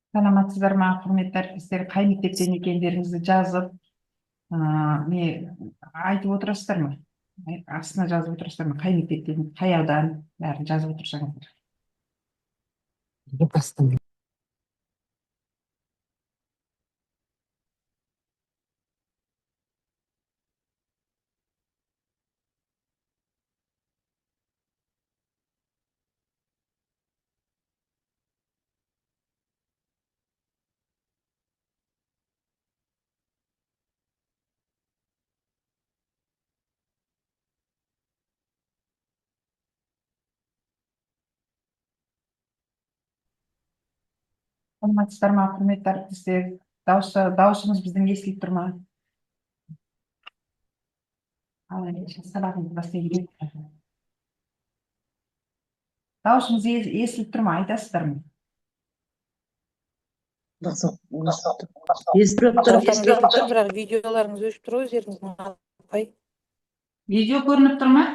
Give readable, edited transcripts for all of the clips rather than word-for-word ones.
Саламатсыздар ма, құрметті әріптестер, қай мектептен екендеріңізді жазып, не айтып отырасыздар ма? Астына жазып отырасыздар ма? Қай мектептен, қай аудан, бәрін жазып отырсаңыздар. Саламатсыздар ма, құрметті әріптестер, дауысымыз біздің естіліп тұр ма? Ал ендеше сабағымызды бастай кетейік. Дауысымыз естіліп тұр ма, айтасыздар ма? Бірақ видеоларыңыз өшіп тұр ғой, өздеріңіздің апай. Видео көрініп тұр ма?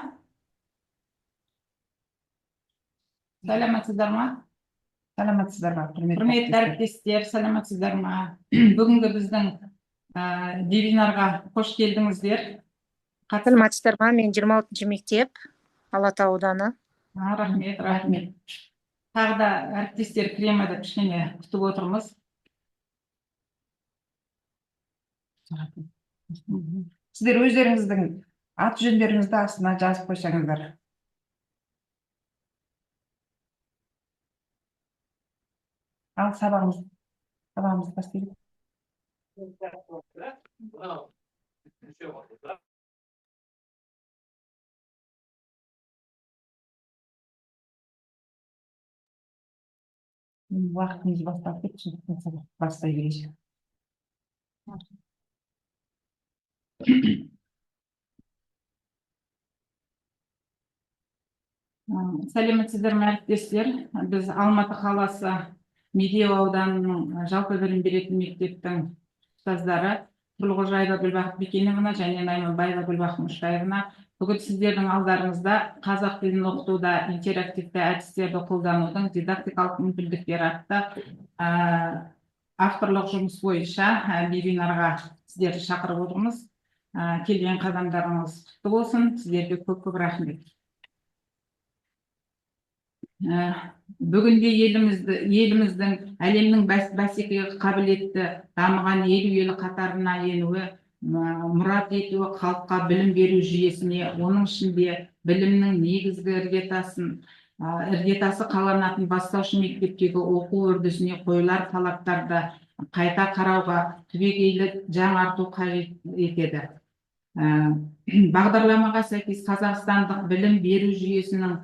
Саламатсыздар ма? Саламатсыздар ма, құрметті әріптестер, саламатсыздар ма? Бүгінгі біздің вебинарға қош келдіңіздер. Саламатсыздар ма? Мен 26-шы мектеп, Алатау ауданы. Рахмет, рахмет. Тағы да әріптестер кіремі деп кішкене күтіп отырмыз. Сіздер өздеріңіздің ат жөндеріңізді астына жазып қойсаңыздар. Ал сабағымызды бастайық. Уақытымыз бастап кетті, бастай берейік. Сәлеметсіздер ме, әріптестер? Біз Алматы қаласы Медеу ауданының жалпы білім беретін мектептің ұстаздары Тұрлықожаева Гүлбақыт Бекеновна және Найманбаева Гүлбақыт Мұштаевна бүгін сіздердің алдарыңызда қазақ тілін оқытуда интерактивті әдістерді қолданудың дидактикалық мүмкіндіктері атты авторлық жұмыс бойынша вебинарға сіздерді шақырып отырмыз. Келген қадамдарыңыз құтты болсын. Сіздерге көп рахмет. Бүгінде еліміздің әлемнің бәсекеге қабілетті дамыған елу қатарына енуі, мұрат етуі халыққа білім беру жүйесіне, оның ішінде білімнің негізгі іргетасы қаланатын бастауыш мектептегі оқу үрдісіне қойылар талаптарды қайта қарауға түбегейлі жаңарту қажет етеді. Бағдарламаға сәйкес қазақстандық білім беру жүйесінің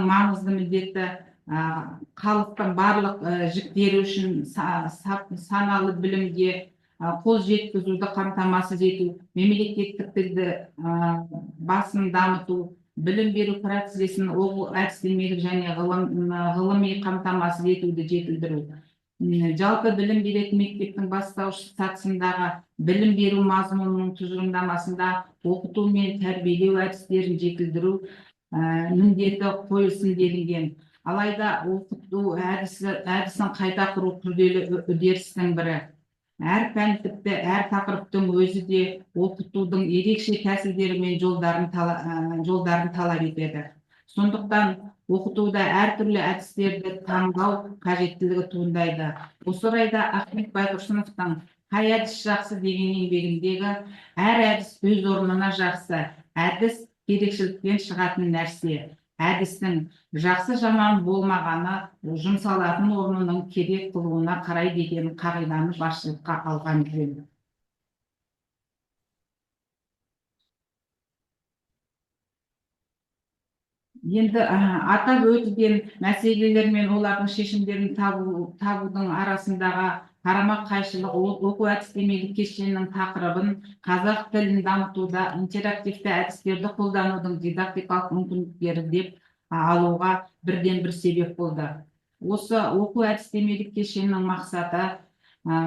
маңызды міндеті халықтың барлық жіктері үшін саналы білімге қол жеткізуді қамтамасыз ету, мемлекеттік тілді басын дамыту, білім беру процесін оқу әдістемелік және ғылыми қамтамасыз етуді жетілдіру. Жалпы білім беретін мектептің бастауыш сатысындағы білім беру мазмұнының тұжырымдамасында оқыту мен тәрбиелеу әдістерін жетілдіру міндеті қойылсын делінген. Алайда оқыту әдісін қайта құру күрделі үдерістің бірі. Әр пән тіпті әр тақырыптың өзі де оқытудың ерекше тәсілдері мен жолдарын талап етеді. Сондықтан оқытуда әртүрлі әдістерді таңдау қажеттілігі туындайды. Осы орайда Ахмет Байтұрсыновтың «Қай әдіс жақсы» деген еңбегіндегі әр әдіс өз орнына жақсы, әдіс ерекшеліктен шығатын нәрсе, әдістің жақсы жаман болмағаны жұмсалатын орнының керек қылуына қарай деген қағиданы басшылыққа алған жөн. Енді атап өтілген мәселелер мен олардың шешімдерін табудың арасындағы қарама-қайшылық оқу әдістемелік кешенінің тақырыбын қазақ тілін дамытуда интерактивті әдістерді қолданудың дидактикалық мүмкіндіктері деп алуға бірден бір себеп болды. Осы оқу әдістемелік кешенінің мақсаты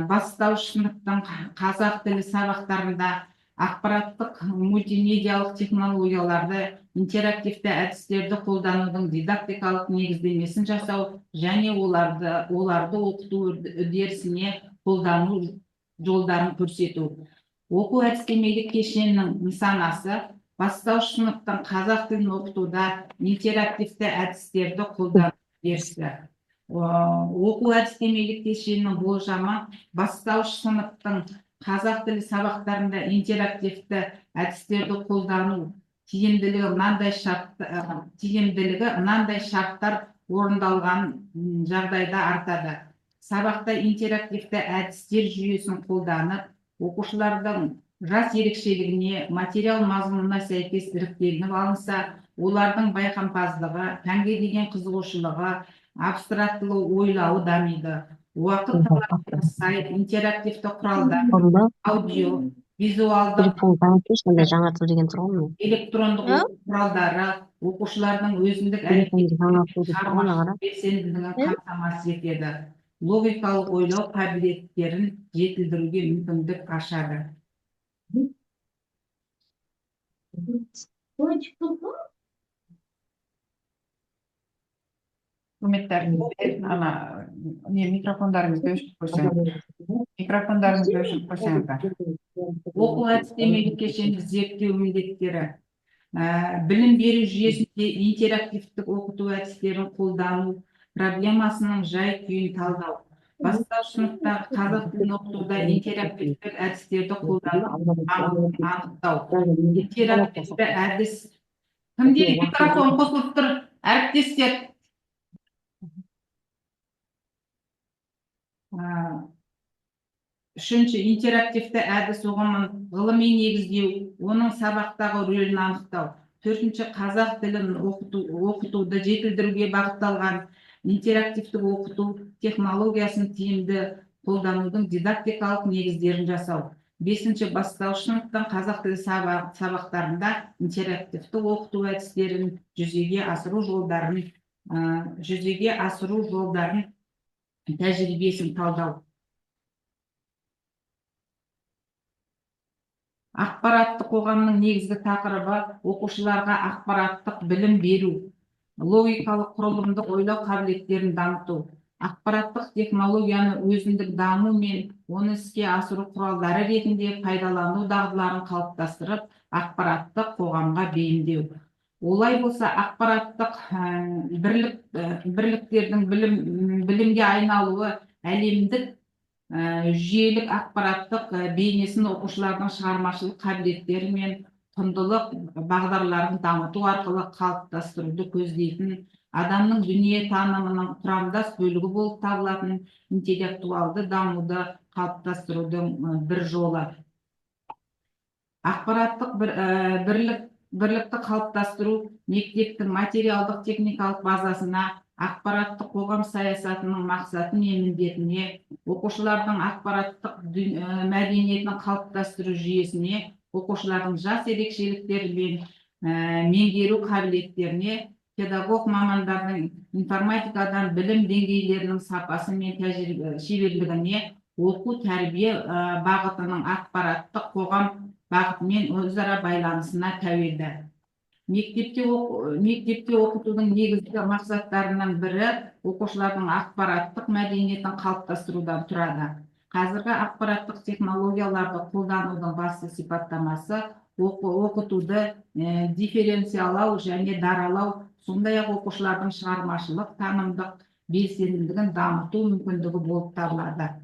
бастауыш сыныптың қазақ тілі сабақтарында ақпараттық мультимедиалық технологияларды, интерактивті әдістерді қолданудың дидактикалық негіздемесін жасау және оларды оқыту үдерісіне қолдану жолдарын көрсету. Оқу әдістемелік кешеннің нысанасы бастауыш сыныптың қазақ тілін оқытуда интерактивті әдістерді қолдану үдерісі. Оқу әдістемелік кешенінің болжамы бастауыш сыныптың қазақ тілі сабақтарында интерактивті әдістерді қолдану тиімділігі мынандай шарттар орындалған жағдайда артады. Сабақта интерактивті әдістер жүйесін қолданып, оқушылардың жас ерекшелігіне, материал мазмұнына сәйкес іріктелініп алынса, олардың байқампаздығы, пәнге деген қызығушылығы, абстрактылы ойлауы дамиды. Уақыт талабына сай интерактивті құралдар, аудио, визуалдық, электрондық оқу құралдары оқушылардың өзіндік шығармашылық белсенділігін қамтамасыз етеді. Логикалық ойлау қабілеттерін жетілдіруге мүмкіндік ашады. Микрофондарыңызды өшіріп қойсаңыздар. Оқу әдістемелік кешенді зерттеу міндеттері. Білім беру жүйесінде интерактивтік оқыту әдістерін қолдану проблемасының жай-күйін талдау. Бастауыш сыныптағы қазақ тілін оқытуда интерактивтік әдістерді қолдану анықтау. Интерактивті әдіс. Кімде микрофон қосылып тұр? Әріптестер. Үшінші, интерактивті әдіс ұғымын ғылыми негіздеу, оның сабақтағы рөлін анықтау. Төртінші, қазақ тілін оқытуды жетілдіруге бағытталған интерактивтік оқыту технологиясын тиімді қолданудың дидактикалық негіздерін жасау. Бесінші, бастауыш сыныптың қазақ тілі сабақтарында интерактивті оқыту әдістерін жүзеге асыру жолдарын тәжірибесін талдау. Ақпараттық қоғамның негізгі тақырыбы оқушыларға ақпараттық білім беру, логикалық құрылымдық ойлау қабілеттерін дамыту, ақпараттық технологияны өзіндік даму мен оны іске асыру құралдары ретінде пайдалану дағдыларын қалыптастырып, ақпараттық қоғамға бейімдеу. Олай болса, ақпараттық бірліктердің білімге айналуы әлемдік жүйелік ақпараттық бейнесін оқушылардың шығармашылық қабілеттері мен құндылық бағдарларын дамыту арқылы қалыптастыруды көздейтін, адамның дүние танымының құрамдас бөлігі болып табылатын интеллектуалды дамуды қалыптастырудың бір жолы. Ақпараттық бірлікті қалыптастыру мектептің материалдық техникалық базасына, ақпараттық қоғам саясатының мақсаты мен міндетіне, оқушылардың ақпараттық мәдениетін қалыптастыру жүйесіне, оқушылардың жас ерекшеліктері мен меңгеру қабілеттеріне, педагог мамандардың информатикадан білім деңгейлерінің сапасы мен шеберлігіне, оқу тәрбие бағытының ақпараттық қоғам бағытымен өзара байланысына тәуелді. Мектепте оқытудың негізгі мақсаттарының бірі оқушылардың ақпараттық мәдениетін қалыптастырудан тұрады. Қазіргі ақпараттық технологияларды қолданудың басты сипаттамасы оқытуды дифференциялау және даралау, сондай-ақ оқушылардың шығармашылық танымдық белсенділігін дамыту мүмкіндігі болып табылады.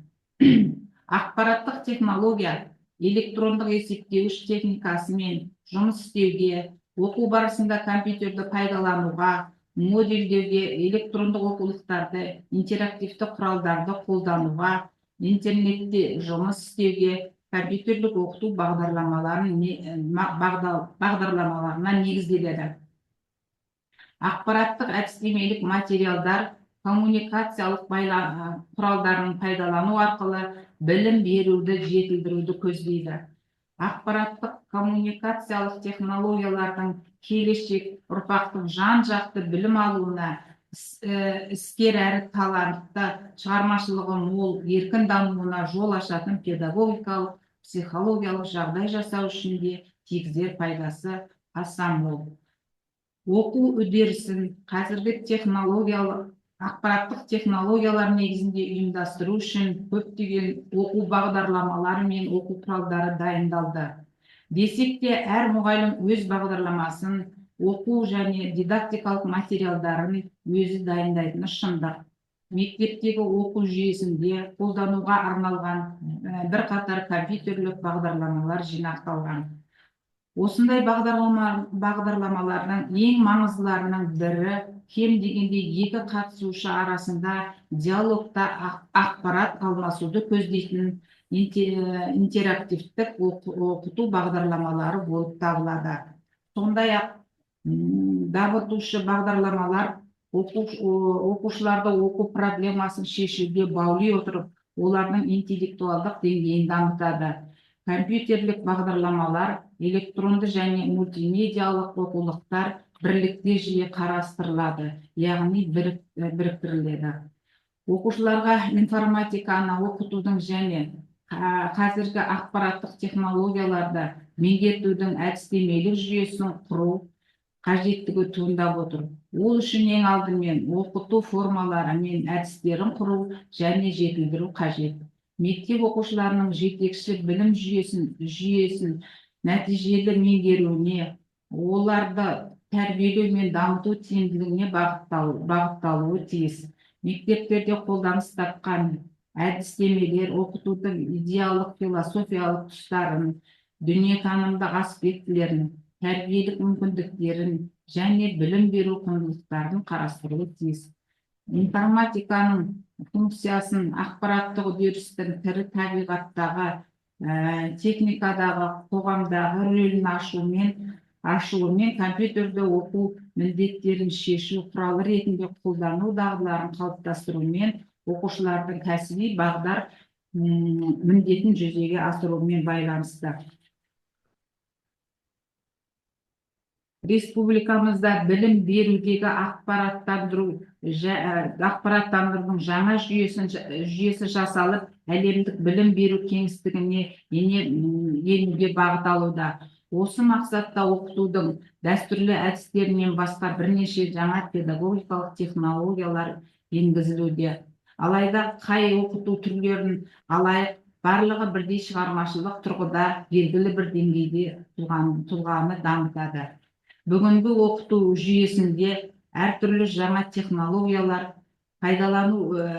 Ақпараттық технология электрондық есептеуіш техникасымен жұмыс істеуге, оқу барысында компьютерді пайдалануға, модельдеуге, электрондық оқулықтарды, интерактивті құралдарды қолдануға, интернетте жұмыс істеуге, компьютерлік оқыту бағдарламаларына негізделеді. Ақпараттық әдістемелік материалдар коммуникациялық құралдарын пайдалану арқылы білім беруді жетілдіруді көздейді. Ақпараттық коммуникациялық технологиялардың келешек ұрпақтың жан-жақты білім алуына, іскер әрі талантты, шығармашылығы мол, еркін дамуына жол ашатын педагогикалық психологиялық жағдай жасау үшін де тигізер пайдасы аса мол. Оқу үдерісін қазіргі ақпараттық технологиялар негізінде ұйымдастыру үшін көптеген оқу бағдарламалары мен оқу құралдары дайындалды. Десек те, әр мұғалім өз бағдарламасын, оқу және дидактикалық материалдарын өзі дайындайтыны шындық. Мектептегі оқу жүйесінде қолдануға арналған бірқатар компьютерлік бағдарламалар жинақталған. Осындай бағдарламалардың ең маңыздыларының бірі кем дегенде екі қатысушы арасында диалогта ақпарат алмасуды көздейтін интерактивтік оқыту бағдарламалары болып табылады. Сондай-ақ дамытушы бағдарламалар оқушыларды оқу проблемасын шешуге баулай отырып, олардың интеллектуалдық деңгейін дамытады. Компьютерлік бағдарламалар электронды және мультимедиалық оқулықтар бірлікте жиі қарастырылады, яғни біріктіріледі. Оқушыларға информатиканы оқытудың және қазіргі ақпараттық технологияларды меңгертудің әдістемелік жүйесін құру қажеттігі туындап отыр. Ол үшін ең алдымен оқыту формалары мен әдістерін құру және жетілдіру қажет. Мектеп оқушыларының жетекші білім жүйесін нәтижелі меңгеруіне, оларды тәрбиелеу мен дамыту тиімділігіне бағытталуы тиіс. Мектептерде қолданыс тапқан әдістемелер оқытудың идеялық философиялық тұстарын, дүниетанымдық аспектілерін, тәрбиелік мүмкіндіктерін және білім беру құндылықтарын қарастыруы тиіс. Информатиканың функциясын ақпараттық үдерістің тірі табиғаттағы, техникадағы, қоғамдағы рөлін ашуымен компьютерді оқу міндеттерін шешу құралы ретінде қолдану дағдыларын қалыптастырумен, оқушылардың кәсіби бағдар міндетін жүзеге асырумен байланысты. Республикамызда білім берудегі ақпараттандырудың жаңа жүйесі жасалып, әлемдік білім беру кеңістігіне енуге бағыт алуда. Осы мақсатта оқытудың дәстүрлі әдістерінен басқа бірнеше жаңа педагогикалық технологиялар енгізілуде. Алайда қай оқыту түрлерін алайық, барлығы бірдей шығармашылық тұрғыда белгілі бір деңгейде тұлғаны дамытады. Бүгінгі оқыту жүйесінде әртүрлі жаңа технологиялар пайдалану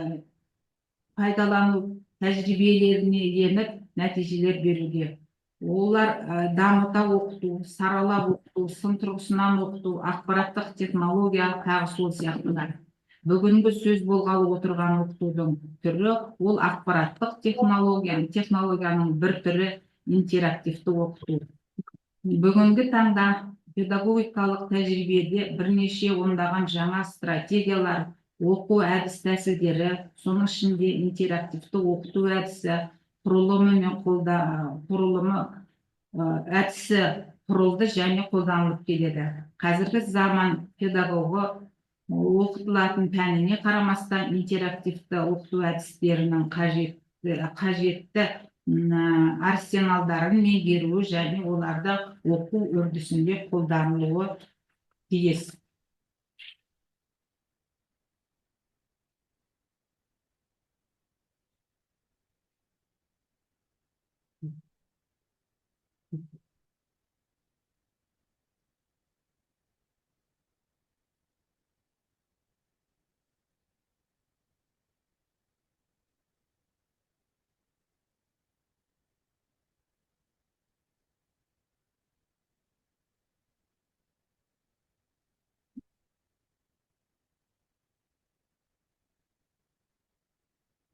тәжірибелеріне еніп, нәтижелер беруде. Олар дамыта оқыту, саралап оқыту, сын тұрғысынан оқыту, ақпараттық технология, тағы сол сияқтылар. Бүгінгі сөз болғалы отырған оқытудың түрі ол ақпараттық технологияның бір түрі интерактивті оқыту. Бүгінгі таңда педагогикалық тәжірибеде бірнеше ондаған жаңа стратегиялар, оқу әдіс тәсілдері, соның ішінде интерактивті оқыту әдісі, әдісі құрылды және қолданылып келеді. Қазіргі заман педагогы оқытылатын пәніне қарамастан интерактивті оқыту әдістерінің қажетті арсеналдарын меңгеруі және оларды оқу үрдісінде қолданылуы тиіс.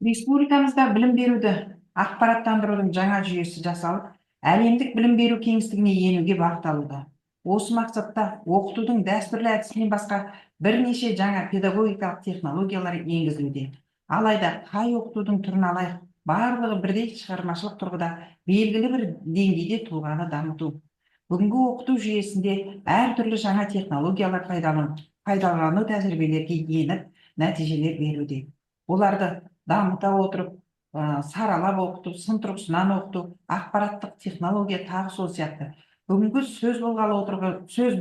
Республикамызда білім беруді ақпараттандырудың жаңа жүйесі жасалып, әлемдік білім беру кеңістігіне енуге бағытталуда. Осы мақсатта оқытудың дәстүрлі әдісінен басқа бірнеше жаңа педагогикалық технологиялар енгізілуде. Алайда қай оқытудың түрін алайық, барлығы бірдей шығармашылық тұрғыда белгілі бір деңгейде тұлғаны дамыту. Бүгінгі оқыту жүйесінде әртүрлі жаңа технологиялар пайдалану тәжірибелерге еніп, нәтижелер беруде. Оларды дамыта отырып, саралап оқыту, сын тұрғысынан оқыту, ақпараттық технология тағы сол сияқты. Бүгінгі сөз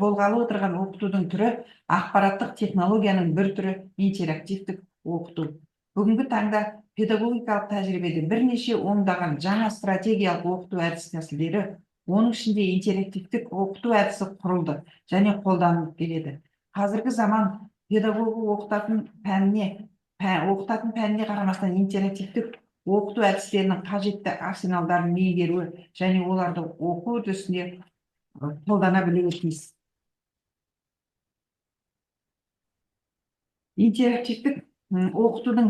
болғалы отырған оқытудың түрі ақпараттық технологияның бір түрі интерактивтік оқыту. Бүгінгі таңда педагогикалық тәжірибеде бірнеше ондаған жаңа стратегиялық оқыту әдіс тәсілдері, оның ішінде интерактивтік оқыту әдісі құрылды және қолданылып келеді. Қазіргі заман педагогі оқытатын пәніне қарамастан интерактивтік оқыту әдістерінің қажетті арсеналдарын меңгеруі және оларды оқу үдерісінде қолдана білуі тиіс. Интерактивтік оқытудың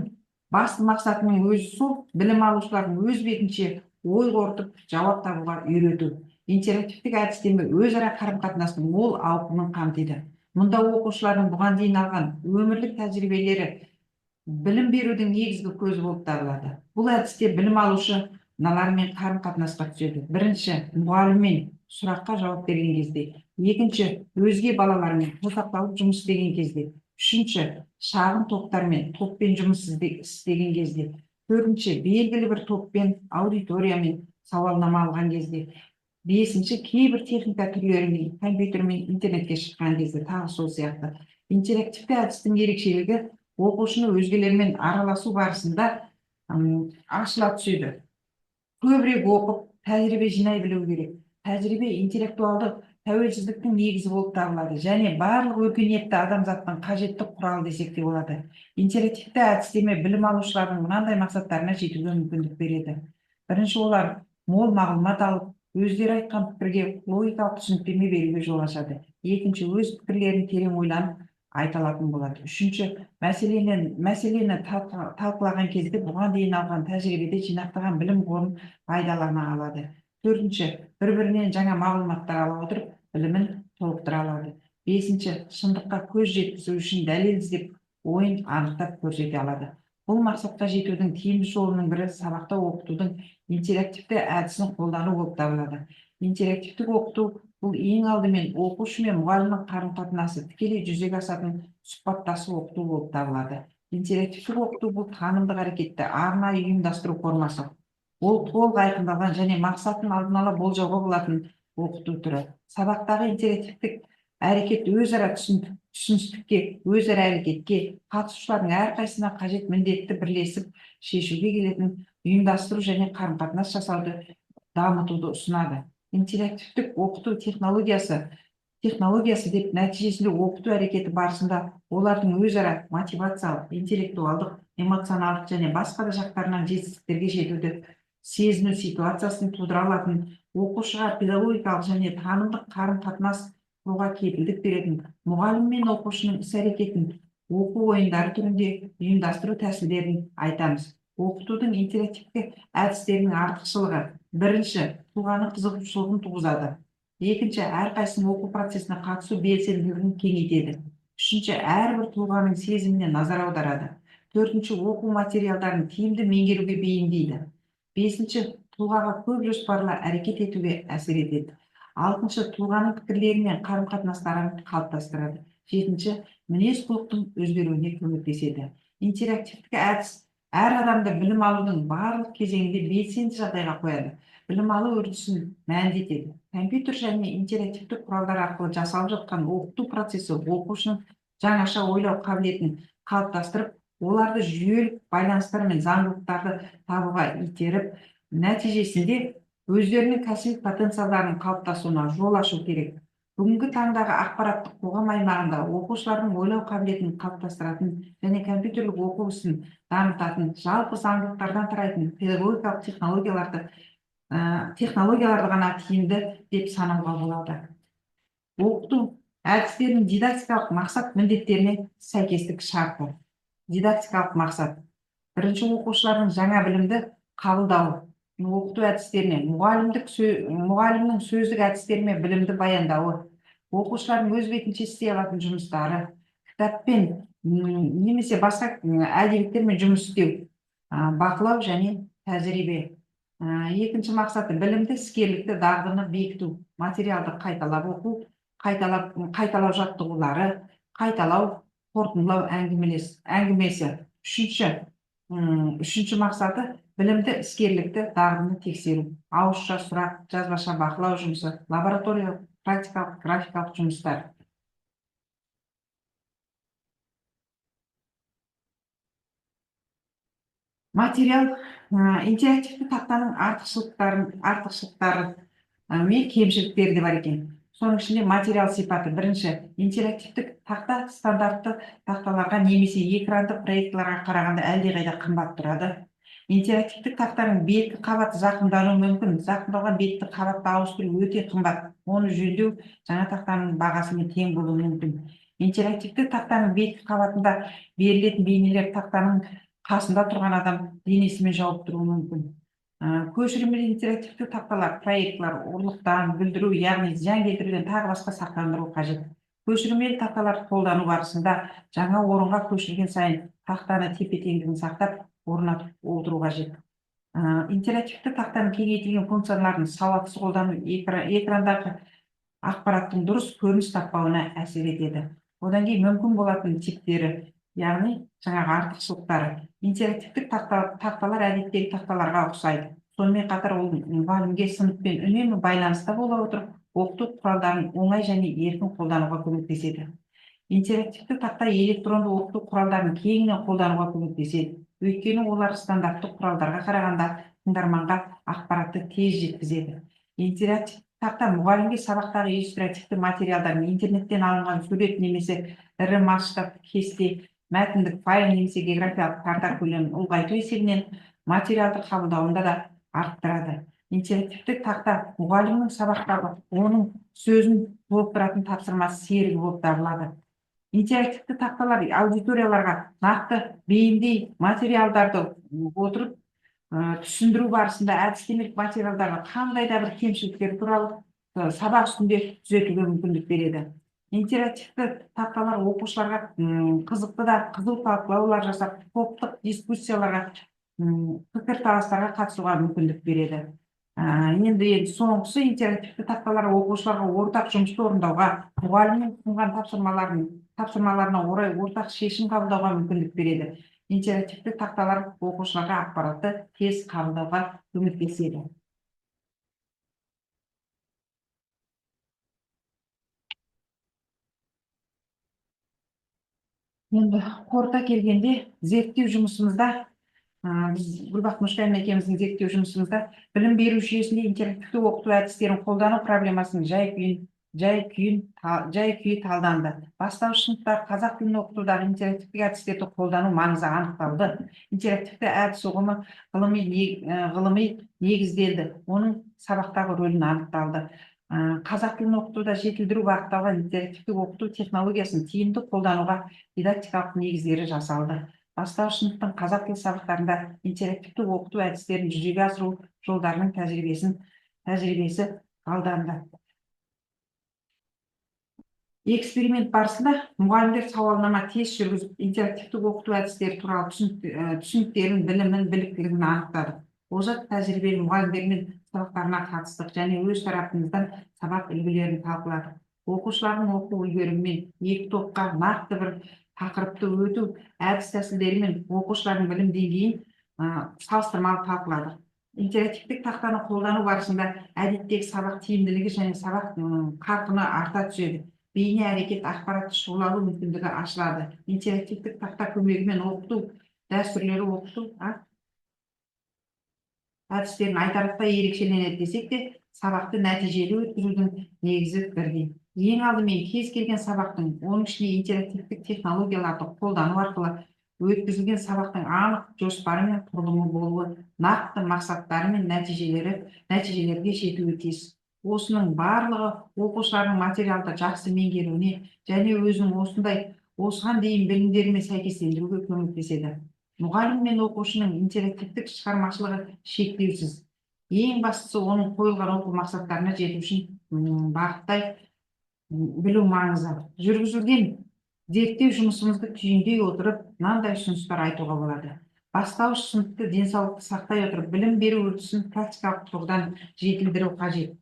басты мақсатының өзі сол, білім алушылардың өз бетінше ой қорытып, жауап табуға үйрету. Интерактивтік әдістеме өзара қарым-қатынастың мол ауқымын қамтиды. Мұнда оқушылардың бұған дейін алған өмірлік тәжірибелері білім берудің негізгі көзі болып табылады. Бұл әдісте білім алушы мыналармен қарым-қатынасқа түседі. Бірінші, мұғаліммен сұраққа жауап берген кезде. Екінші, өзге балалармен қосақталып жұмыс істеген кезде. Үшінші, шағын топтармен, топпен жұмыс істеген кезде. Төртінші, белгілі бір топпен, аудиториямен сауалнама алған кезде. Бесінші, кейбір техника түрлерімен, компьютермен, интернетке шыққан кезде, тағы сол сияқты. Интерактивті әдістің ерекшелігі оқушыны өзгелермен араласу барысында ашыла түседі. Көбірек оқып, тәжірибе жинай білу керек. Тәжірибе интеллектуалды тәуелсіздіктің негізі болып табылады және барлық өркениетті адамзаттың қажетті құралы десек те болады. Интерактивті әдістеме білім алушылардың мынандай мақсаттарына жетуге мүмкіндік береді. Бірінші, олар мол мағлұмат алып, өздері айтқан пікірге логикалық түсініктеме беруге жол ашады. Екінші, өз пікірлерін терең ойланып айта алатын болады. Үшінші, мәселені талқылаған кезде бұған дейін алған тәжірибеде жинақтаған білім қорын пайдалана алады. Төртінші, бір-бірінен жаңа мағлұматтар ала отырып, білімін толықтыра алады. Бесінші, шындыққа көз жеткізу үшін дәлел іздеп, ойын анықтап көрсете алады. Бұл мақсатқа жетудің тиімді жолының бірі сабақта оқытудың интерактивті әдісін қолдану болып табылады. Интерактивтік оқыту бұл ең алдымен оқушы мен мұғалімнің қарым-қатынасы тікелей жүзеге асатын сұхбаттасу оқыту болып табылады. Интерактивтік оқыту бұл танымдық әрекетті арнайы ұйымдастыру формасы. Ол толық айқындалған және мақсатын алдын ала болжауға болатын оқыту түрі. Сабақтағы интерактивтік әрекет өзара түсіністікке, өзара әрекетке, қатысушылардың әрқайсысына қажет міндетті бірлесіп шешуге келетін ұйымдастыру және қарым-қатынас жасауды дамытуды ұсынады. Интерактивтік оқыту технологиясы деп нәтижесінде оқыту әрекеті барысында олардың өзара мотивациялық, интеллектуалдық, эмоционалдық және басқа да жақтарынан жетістіктерге жетуді сезіну ситуациясын тудыра алатын, оқушыға педагогикалық және танымдық қарым-қатынас құруға кепілдік беретін, мұғалім мен оқушының іс-әрекетін оқу ойындары түрінде ұйымдастыру тәсілдерін айтамыз. Оқытудың интерактивті әдістерінің артықшылығы: бірінші, тұлғаның қызығушылығын туғызады. Екінші, әрқайсының оқу процесіне қатысу белсенділігін кеңейтеді. Үшінші, әрбір тұлғаның сезіміне назар аударады. Төртінші, оқу материалдарын тиімді меңгеруге бейімдейді. Бесінші, тұлғаға көп жоспарлы әрекет етуге әсер етеді. Алтыншы, тұлғаның пікірлері мен қарым-қатынастарын қалыптастырады. Жетінші, мінез-құлықтың өзгеруіне көмектеседі. Интерактивтік әдіс әр адамды білім алудың барлық кезеңінде белсенді жағдайға қояды. Білім алу үрдісін мәндетеді. Компьютер және интерактивті құралдар арқылы жасалып жатқан оқыту процесі оқушының жаңаша ойлау қабілетін қалыптастырып, оларды жүйелік байланыстар мен заңдылықтарды табуға итеріп, нәтижесінде өздерінің кәсіби потенциалдарының қалыптасуына жол ашу керек. Бүгінгі таңдағы ақпараттық қоғам аймағында оқушылардың ойлау қабілетін қалыптастыратын және компьютерлік оқу ісін дамытатын, жалпы заңдылықтардан тарайтын педагогикалық технологияларды ғана тиімді деп санауға болады. Оқыту әдістерінің дидактикалық мақсат міндеттеріне сәйкестік шарты. Дидактикалық мақсат: бірінші, оқушылардың жаңа білімді қабылдауы. Оқыту әдістеріне мұғалімнің сөздік әдістерімен білімді баяндауы, оқушылардың өз бетінше істей алатын жұмыстары, кітаппен немесе басқа әдебиеттермен жұмыс істеу, бақылау және тәжірибе. Екінші мақсаты: білімді, іскерлікті, дағдыны бекіту, материалды қайталап оқу, қайталау жаттығулары, қайталау, қорытындылау әңгімесі. Үшінші, Үшінші мақсаты білімді іскерлікті дағдыны тексеру. Ауызша сұрақ, жазбаша бақылау жұмысы, лабораториялық, практикалық, графикалық жұмыстар. Материал интерактивті тақтаның артықшылықтары мен кемшіліктері де бар екен. Соның ішінде материал сипаты. Бірінші, интерактивтік тақта стандартты тақталарға немесе экранды проекторларға қарағанда әлдеқайда қымбат тұрады. Интерактивтік тақтаның беткі қабаты зақымдануы мүмкін. Зақымдалған бетті қабатты ауыстыру өте қымбат. Оны жөндеу жаңа тақтаның бағасымен тең болуы мүмкін. Интерактивтік тақтаның беткі қабатында берілетін бейнелер тақтаның қасында тұрған адам денесімен жауып тұруы мүмкін. Көшірмелі интерактивті тақталар, проектлар, ұрлықтан, бүлдіру, яғни зиян келтіруден тағы басқа сақтандыру қажет. Көшірмелі тақталар қолдану барысында жаңа орынға көшірген сайын тақтаны тепе-теңдігін сақтап, орнатып отыру қажет. Интерактивті тақтаның кеңейтілген функцияларын сауатсыз қолдану экрандағы ақпараттың дұрыс көрініс таппауына әсер етеді. Одан кейін мүмкін болатын типтері, яғни жаңағы артықшылықтары. Интерактивтік тақталар әдеттегі тақталарға ұқсайды. Сонымен қатар ол мұғалімге сыныппен үнемі байланыста бола отырып, оқыту құралдарын оңай және еркін қолдануға көмектеседі. Интерактивті тақта электронды оқыту құралдарын кеңінен қолдануға көмектеседі. Өйткені олар стандартты құралдарға қарағанда тыңдарманға ақпаратты тез жеткізеді. Интерактивті тақта мұғалімге сабақтағы иллюстративті материалдарын интернеттен алынған сурет немесе ірі масштабты кесте, мәтіндік файл немесе географиялық карта көлемін ұлғайту есебінен материалды қабылдауында да арттырады. Интерактивтік тақта мұғалімнің сабақтағы оның сөзін толықтыратын тапсырмасы серігі болып табылады. Интерактивті тақталар аудиторияларға нақты бейіндей материалдарды отырып түсіндіру барысында әдістемелік материалдарға қандай да бір кемшіліктер туралы сабақ үстінде түзетуге мүмкіндік береді. Интерактивті тақталар оқушыларға қызықты да қызу талқылаулар жасап, топтық дискуссияларға, пікірталастарға қатысуға мүмкіндік береді. Енді соңғысы, интерактивті тақталар оқушыларға ортақ жұмысты орындауға, мұғалімнің ұсынған тапсырмаларына орай ортақ шешім қабылдауға мүмкіндік береді. Интерактивті тақталар оқушыларға ақпаратты тез қабылдауға көмектеседі. Енді қорыта келгенде, зерттеу жұмысымызда, біз Гүлбақыт Мышкаева екеуміздің зерттеу жұмысымызда білім беру жүйесінде интерактивті оқыту әдістерін қолдану проблемасының жай-күйі талданды. Бастауыш сыныптар қазақ тілін оқытудағы интерактивті әдістерді қолдану маңызы анықталды. Интерактивті әдіс ұғымы ғылыми негізделді. Оның сабақтағы рөлін анықталды. Қазақ тілін оқытуда жетілдіру бағытталған интерактивті оқыту технологиясын тиімді қолдануға дидактикалық негіздері жасалды. Бастауыш сыныптың қазақ тілі сабақтарында интерактивті оқыту әдістерін жүзеге асыру жолдарының тәжірибесі талданды. Эксперимент барысында мұғалімдер сауалнама тест жүргізіп, интерактивті оқыту әдістері туралы түсініктерін, білімін, біліктілігін анықтады. Озат тәжірибелі мұғалімдермен сабақтарына қатыстық және өз тарапымыздан сабақ үлгілерін талқыладық. Оқушылардың оқу үлгерімімен екі топқа нақты бір тақырыпты өту әдіс тәсілдерімен оқушылардың білім деңгейін салыстырмалы талқыладық. Интерактивтік тақтаны қолдану барысында әдеттегі сабақ тиімділігі және сабақ қарқыны арта түседі. Бейне әрекет ақпаратты шұғылалу мүмкіндігі ашылады. Интерактивтік тақта көмегімен оқыту дәстүрлері оқыту әдістерін айтарлықтай ерекшеленеді десек те, сабақты нәтижелі өткізудің негізі бірдей. Ең алдымен кез келген сабақтың, оның ішінде интерактивтік технологияларды қолдану арқылы өткізілген сабақтың анық жоспары мен құрылымы болуы, нақты мақсаттары мен нәтижелерге жетуі тиіс. Осының барлығы оқушылардың материалды жақсы меңгеруіне және өзінің осыған дейін білімдерімен сәйкестендіруге көмектеседі. Мұғалім мен оқушының интерактивтік шығармашылығы шектеусіз. Ең бастысы оның қойылған оқу мақсаттарына жету үшін бағыттай білу маңызды. Жүргізілген зерттеу жұмысымызды түйіндей отырып, мынандай ұсыныстар айтуға болады. Бастауыш сыныпты денсаулықты сақтай отырып, білім беру үрдісін практикалық тұрғыдан жетілдіру қажет.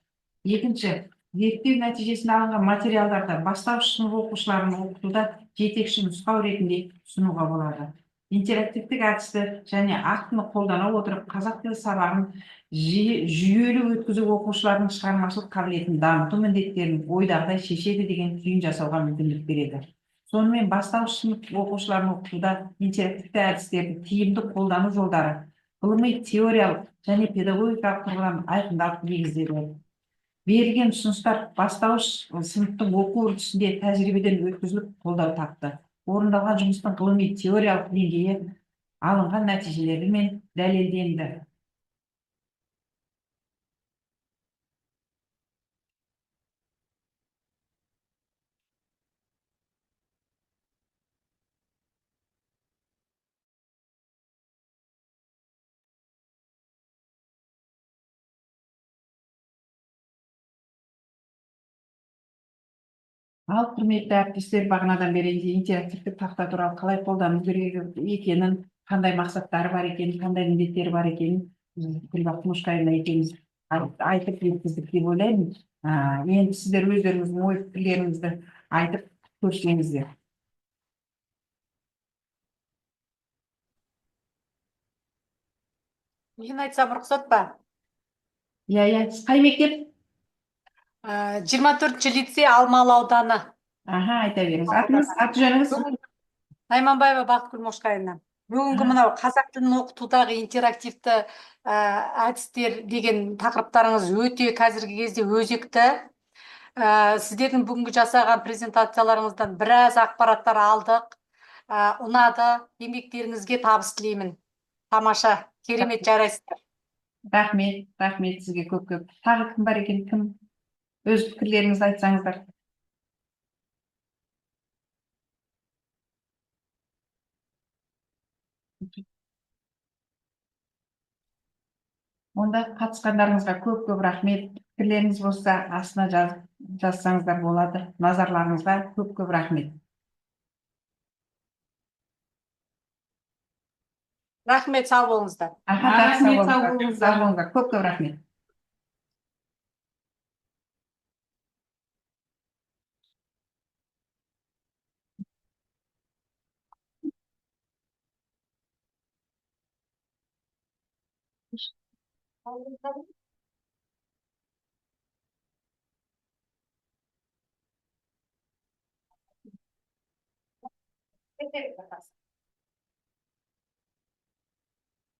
Екінші, зерттеу нәтижесінде алынған материалдарды бастауыш сынып оқушыларын оқытуда жетекші нұсқау ретінде ұсынуға болады. интерактивдік әдісті және актіні қолдана отырып қазақ тілі сабағын жүйелі өткізу оқушылардың шығармашылық қабілетін дамыту міндеттерін ойдағыдай шешеді деген түйін жасауға мүмкіндік береді. Сонымен бастауыш сынып оқушыларын оқытуда интерактивті әдістерді тиімді қолдану жолдары ғылыми теориялық және педагогикалық тұрғыдан айқындалып негізделеді. Берілген ұсыныстар бастауыш сыныптың оқу үрдісінде тәжірибеден өткізіліп қолдау тапты. Орындалған жұмыстың ғылыми теориялық деңгейі алынған нәтижелерімен дәлелденді. Ал құрметті әріптестер, бағанадан бері интерактивтік тақта туралы қалай қолдану керек екенін, қандай мақсаттары бар екенін, қандай міндеттері бар екенін Гүлбақыт Мұшқайына екеуміз айтып жеткіздік деп ойлаймын. Енді сіздер өздеріңіздің ой пікірлеріңізді айтып көрсеңіздер. Мен айтсам рұқсат па? Иә, сіз қай мектеп? 24-ші лицей Алмалы ауданы. Айта беріңіз. Атыңыз, аты жөніңіз? Найманбаева Бақытгүл Мошқайына. Бүгінгі мынау қазақ тілін оқытудағы интерактивті әдістер деген тақырыптарыңыз өте қазіргі кезде өзекті. Сіздердің бүгінгі жасаған презентацияларыңыздан біраз ақпараттар алдық. Ұнады, еңбектеріңізге табыс тілеймін. Тамаша, керемет жарайсыздар. Рахмет сізге көп-көп. Тағы кім бар екен, кім? Өз пікірлеріңізді айтсаңыздар. Онда қатысқандарыңызға көп-көп рахмет. Пікірлеріңіз болса, астына жазсаңыздар болады. Назарларыңызға көп-көп рахмет. Рахмет, сау болыңыздар. Рахмет, сау болыңыздар. Көп-көп рахмет.